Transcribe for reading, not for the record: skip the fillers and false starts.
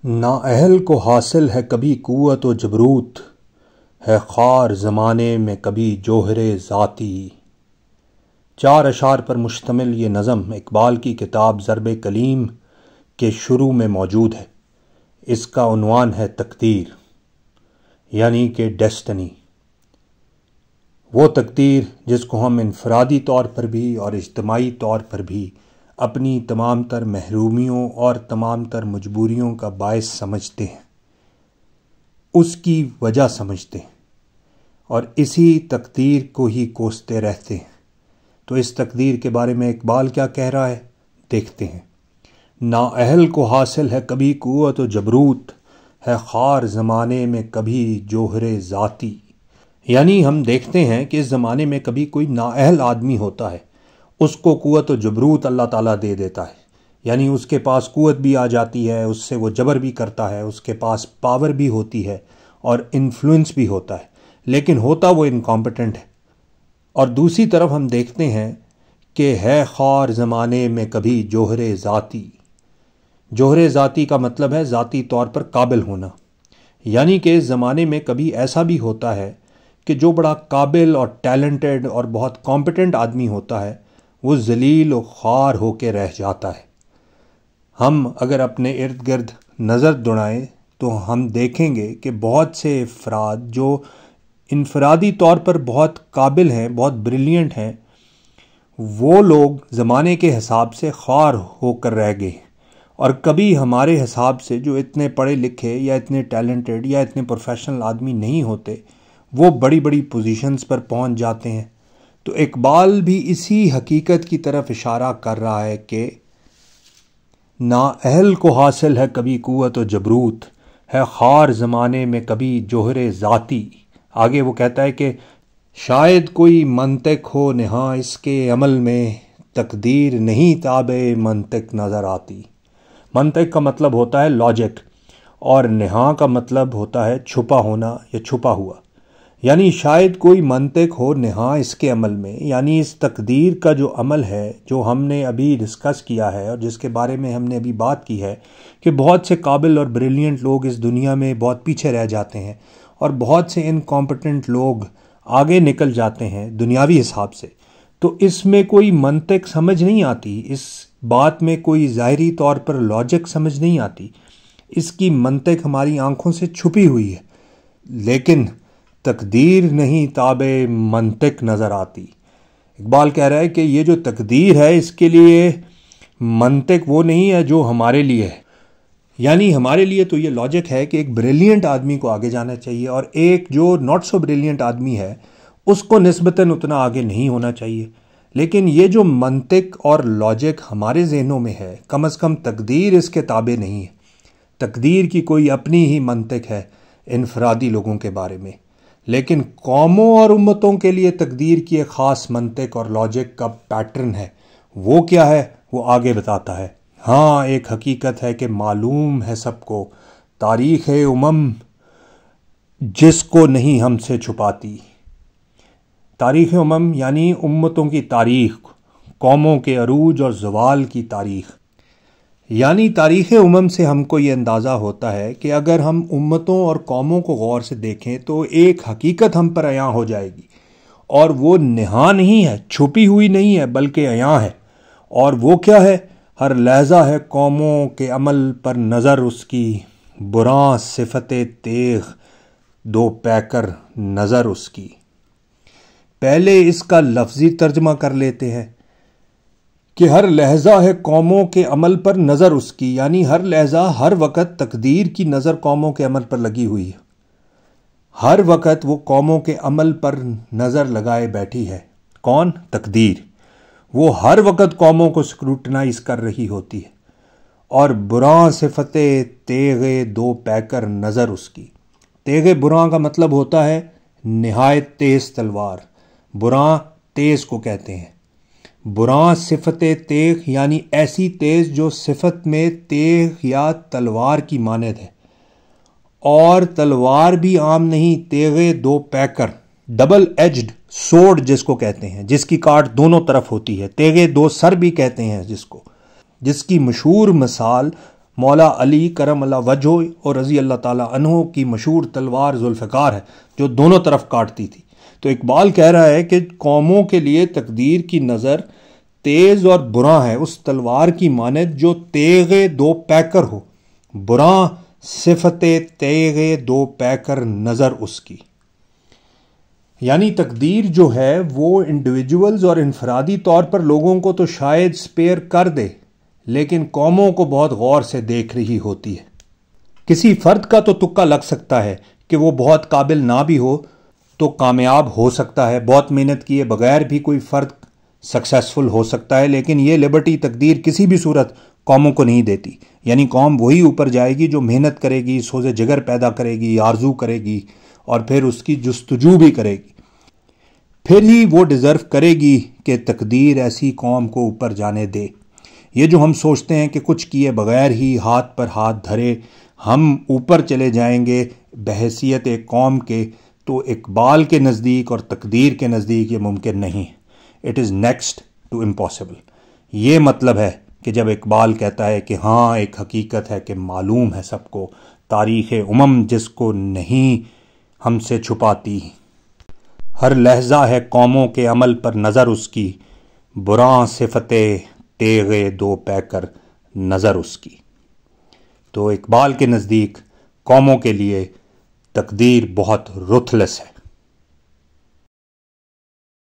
نااہل کو حاصل ہے کبھی قوت و جبروت، ہے خوار زمانے میں کبھی جوہر ذاتی۔ 4 اشعار پر مشتمل یہ نظم اقبال کی کتاب ضرب کلیم کے شروع میں موجود ہے۔ اس کا عنوان ہے تقدیر، یعنی کہ ڈیسٹنی۔ وہ تقدیر جس کو ہم انفرادی طور پر بھی اور اجتماعی طور پر بھی اپنی تمام تر محرومیوں اور تمام تر مجبوریوں کا باعث سمجھتے ہیں، اس کی وجہ سمجھتے ہیں، اور اسی تقدیر کو ہی کوستے رہتے ہیں۔ تو اس تقدیر کے بارے میں اقبال کیا کہہ رہا ہے، دیکھتے ہیں۔ نااہل کو حاصل ہے کبھی قوت و جبروت، ہے خوار زمانے میں کبھی جوہر ذاتی۔ یعنی ہم دیکھتے ہیں کہ اس زمانے میں کبھی کوئی نااہل آدمی ہوتا ہے، اس کو قوت و جبروت اللہ تعالیٰ دے دیتا ہے، یعنی اس کے پاس قوت بھی آ جاتی ہے، اس سے وہ جبر بھی کرتا ہے، اس کے پاس پاور بھی ہوتی ہے اور انفلوئنس بھی ہوتا ہے، لیکن ہوتا وہ انکمپیٹنٹ ہے۔ اور دوسری طرف ہم دیکھتے ہیں کہ ہے خوار زمانے میں کبھی جوہر ذاتی۔ جوہر ذاتی کا مطلب ہے ذاتی طور پر قابل ہونا، یعنی کہ اس زمانے میں کبھی ایسا بھی ہوتا ہے کہ جو بڑا قابل اور ٹیلنٹڈ اور بہت کمپیٹنٹ آدمی ہوتا ہے وہ ذلیل و خوار ہو کے رہ جاتا ہے۔ ہم اگر اپنے ارد گرد نظر دوڑائیں تو ہم دیکھیں گے کہ بہت سے افراد جو انفرادی طور پر بہت قابل ہیں، بہت بریلینٹ ہیں، وہ لوگ زمانے کے حساب سے خوار ہو کر رہ گئے، اور کبھی ہمارے حساب سے جو اتنے پڑھے لکھے یا اتنے ٹیلنٹڈ یا اتنے پروفیشنل آدمی نہیں ہوتے، وہ بڑی بڑی پوزیشنز پر پہنچ جاتے ہیں۔ تو اقبال بھی اسی حقیقت کی طرف اشارہ کر رہا ہے کہ نااہل کو حاصل ہے کبھی قوت و جبروت، ہے خوار زمانے میں کبھی جوہر ذاتی۔ آگے وہ کہتا ہے کہ شاید کوئی منطق ہو نہاں اس کے عمل میں، تقدیر نہیں تابع منطق نظر آتی۔ منطق کا مطلب ہوتا ہے لاجک، اور نہاں کا مطلب ہوتا ہے چھپا ہونا یا چھپا ہوا۔ یعنی شاید کوئی منطق ہو نہاں اس کے عمل میں، یعنی اس تقدیر کا جو عمل ہے، جو ہم نے ابھی ڈسکس کیا ہے اور جس کے بارے میں ہم نے ابھی بات کی ہے کہ بہت سے قابل اور بریلینٹ لوگ اس دنیا میں بہت پیچھے رہ جاتے ہیں اور بہت سے انکمپیٹنٹ لوگ آگے نکل جاتے ہیں دنیاوی حساب سے، تو اس میں کوئی منطق سمجھ نہیں آتی، اس بات میں کوئی ظاہری طور پر لاجک سمجھ نہیں آتی، اس کی منطق ہماری آنکھوں سے چھپی ہوئی ہے، لیکن تقدیر نہیں تابع منطق نظر آتی۔ اقبال کہہ رہا ہے کہ یہ جو تقدیر ہے اس کے لیے منطق وہ نہیں ہے جو ہمارے لیے ہے۔ یعنی ہمارے لیے تو یہ لاجک ہے کہ ایک بریلینٹ آدمی کو آگے جانا چاہیے اور ایک جو ناٹ سو بریلینٹ آدمی ہے اس کو نسبتاً اتنا آگے نہیں ہونا چاہیے، لیکن یہ جو منطق اور لاجک ہمارے ذہنوں میں ہے، کم از کم تقدیر اس کے تابع نہیں ہے۔ تقدیر کی کوئی اپنی ہی منطق ہے انفرادی لوگوں کے بارے میں، لیکن قوموں اور امتوں کے لیے تقدیر کی ایک خاص منطق اور لاجک کا پیٹرن ہے۔ وہ کیا ہے، وہ آگے بتاتا ہے۔ ہاں، ایک حقیقت ہے کہ معلوم ہے سب کو، تاریخ جس کو نہیں ہم سے چھپاتی۔ تاریخ یعنی امتوں کی تاریخ، قوموں کے عروج اور زوال کی تاریخ۔ یعنی تاریخ سے ہم کو یہ اندازہ ہوتا ہے کہ اگر ہم امتوں اور قوموں کو غور سے دیکھیں تو ایک حقیقت ہم پر عیاں ہو جائے گی، اور وہ نہاں نہیں ہے، چھپی ہوئی نہیں ہے، بلکہ عیاں ہے۔ اور وہ کیا ہے؟ ہر لحظہ ہے قوموں کے عمل پر نظر اس کی، براں صفت تیغ دو پیکر نظر اس کی۔ پہلے اس کا لفظی ترجمہ کر لیتے ہیں کہ ہر لحظہ ہے قوموں کے عمل پر نظر اس کی، یعنی ہر لحظہ، ہر وقت تقدیر کی نظر قوموں کے عمل پر لگی ہوئی ہے۔ ہر وقت وہ قوموں کے عمل پر نظر لگائے بیٹھی ہے۔ کون؟ تقدیر۔ وہ ہر وقت قوموں کو سکروٹنائز کر رہی ہوتی ہے، اور براں صفت تیغ دو پیکر نظر اس کی۔ تیغ براں کا مطلب ہوتا ہے نہایت تیز تلوار، براں تیز کو کہتے ہیں۔ براں صفت تیغ یعنی ایسی تیز جو صفت میں تیغ یا تلوار کی مانند ہے، اور تلوار بھی عام نہیں، تیغ دو پیکر، ڈبل ایجڈ سورڈ جس کو کہتے ہیں، جس کی کاٹ دونوں طرف ہوتی ہے، تیغ دو سر بھی کہتے ہیں جس کی مشہور مثال مولا علی کرم اللہ وجہ اور رضی اللہ تعالیٰ عنہ کی مشہور تلوار ذوالفقار ہے جو دونوں طرف کاٹتی تھی۔ تو اقبال کہہ رہا ہے کہ قوموں کے لیے تقدیر کی نظر تیز اور براں ہے اس تلوار کی مانند جو تیغ دو پیکر ہو، براں صفت تیغ دو پیکر نظر اس کی۔ یعنی تقدیر جو ہے وہ انڈیویجولز اور انفرادی طور پر لوگوں کو تو شاید سپیئر کر دے، لیکن قوموں کو بہت غور سے دیکھ رہی ہوتی ہے۔ کسی فرد کا تو تکا لگ سکتا ہے کہ وہ بہت قابل نہ بھی ہو تو کامیاب ہو سکتا ہے، بہت محنت کیے بغیر بھی کوئی فرد سکسیسفل ہو سکتا ہے، لیکن یہ لبرٹی تقدیر کسی بھی صورت قوموں کو نہیں دیتی۔ یعنی قوم وہی اوپر جائے گی جو محنت کرے گی، سوز جگر پیدا کرے گی، آرزو کرے گی اور پھر اس کی جستجو بھی کرے گی، پھر ہی وہ ڈیزرو کرے گی کہ تقدیر ایسی قوم کو اوپر جانے دے۔ یہ جو ہم سوچتے ہیں کہ کچھ کیے بغیر ہی ہاتھ پر ہاتھ دھرے ہم اوپر چلے جائیں گے بحیثیت ایک قوم کے، تو اقبال کے نزدیک اور تقدیر کے نزدیک یہ ممکن نہیں۔ It is next to impossible. یہ مطلب ہے کہ جب اقبال کہتا ہے کہ ہاں ایک حقیقت ہے کہ معلوم ہے سب کو، تاریخ جس کو نہیں ہم سے چھپاتی، ہر لحظہ ہے قوموں کے عمل پر نظر اس کی، براں صفت تیغ دو پیکر نظر اس کی۔ تو اقبال کے نزدیک قوموں کے لیے تقدیر بہت رتھلس ہے۔